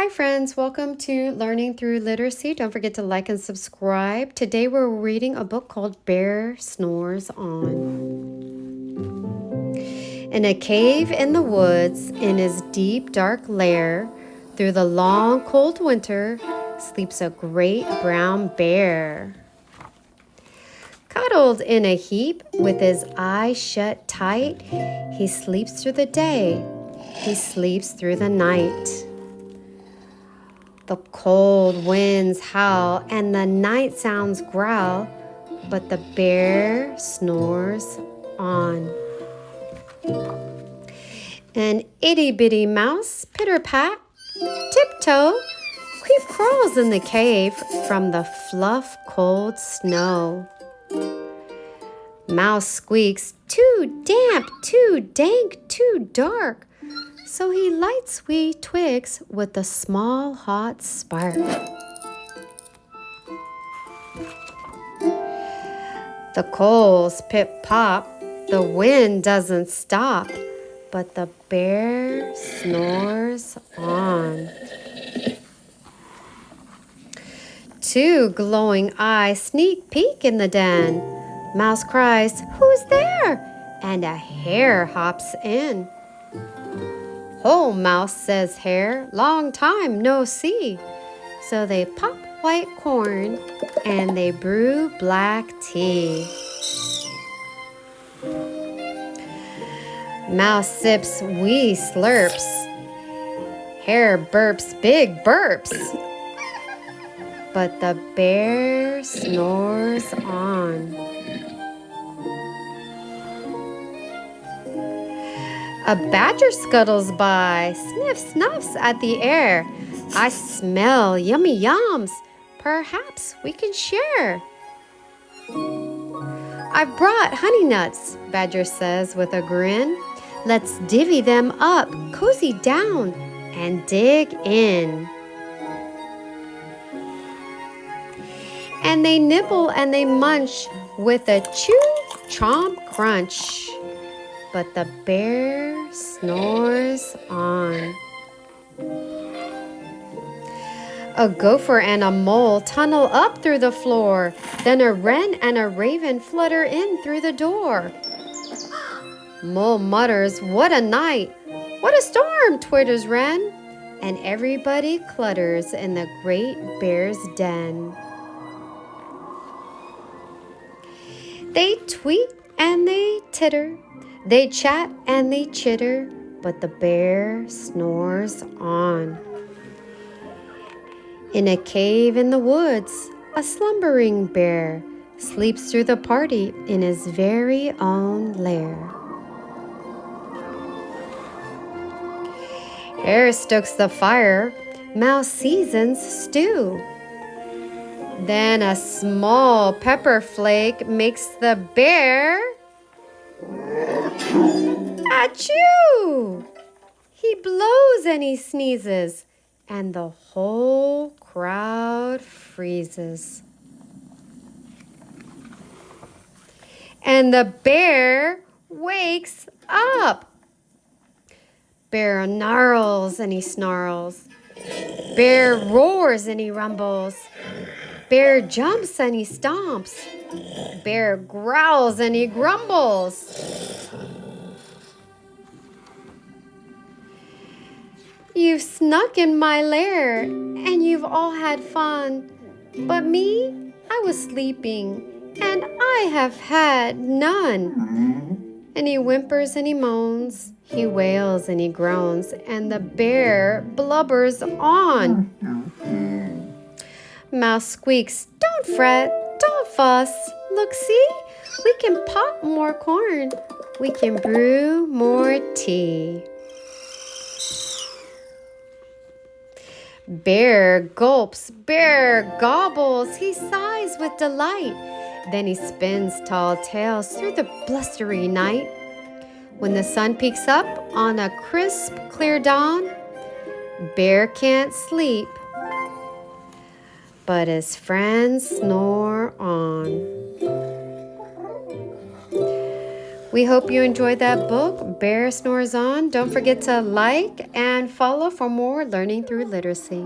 Hi friends, welcome to Learning Through Literacy. Don't forget to like and subscribe. Today we're reading a book called Bear Snores On. In a cave in the woods, in his deep dark lair, through the long cold winter, sleeps a great brown bear. Cuddled in a heap with his eyes shut tight, he sleeps through the day, he sleeps through the night. The cold winds howl and the night sounds growl, but the bear snores on. An itty-bitty mouse, pitter-pat, tiptoe, crawls in the cave from the fluff cold snow. Mouse squeaks, too damp, too dank, too dark. So he lights wee twigs with a small hot spark. The coals pip-pop, the wind doesn't stop, but the bear snores on. Two glowing eyes sneak peek in the den. Mouse cries, "Who's there?" And a hare hops in. "Ho, Mouse," says Hare, "long time no see." So they pop white corn and they brew black tea. Mouse sips wee slurps. Hare burps big burps. But the bear snores on. A badger scuttles by, snuffs at the air. "I smell yummy yums. Perhaps we can share." "I've brought honey nuts," Badger says with a grin. "Let's divvy them up, cozy down, and dig in." And they nibble and they munch with a chew, chomp, crunch. But the bear snores on. A gopher and a mole tunnel up through the floor. Then a wren and a raven flutter in through the door. Mole mutters, "What a night! What a storm!" twitters wren. And everybody clutters in the great bear's den. They tweet and they titter. They chat and they chitter, but the bear snores on. In a cave in the woods, a slumbering bear sleeps through the party in his very own lair. Hare stokes the fire, Mouse seasons stew. Then a small pepper flake makes the bear achoo! He blows and he sneezes, and the whole crowd freezes. And the bear wakes up. Bear gnarls and he snarls. Bear roars and he rumbles. Bear jumps and he stomps. Bear growls and he grumbles. You've snuck in my lair and you've all had fun. But me, I was sleeping and I have had none. And he whimpers and he moans. He wails and he groans. And the bear blubbers on. Mouse squeaks, "Don't fret, don't fuss. Look, see, we can pop more corn. We can brew more tea." Bear gulps, bear gobbles, he sighs with delight. Then he spins tall tales through the blustery night. When the sun peeks up on a crisp, clear dawn, Bear can't sleep, but his friends snore on. We hope you enjoyed that book, Bear Snores On. Don't forget to like and follow for more Learning Through Literacy.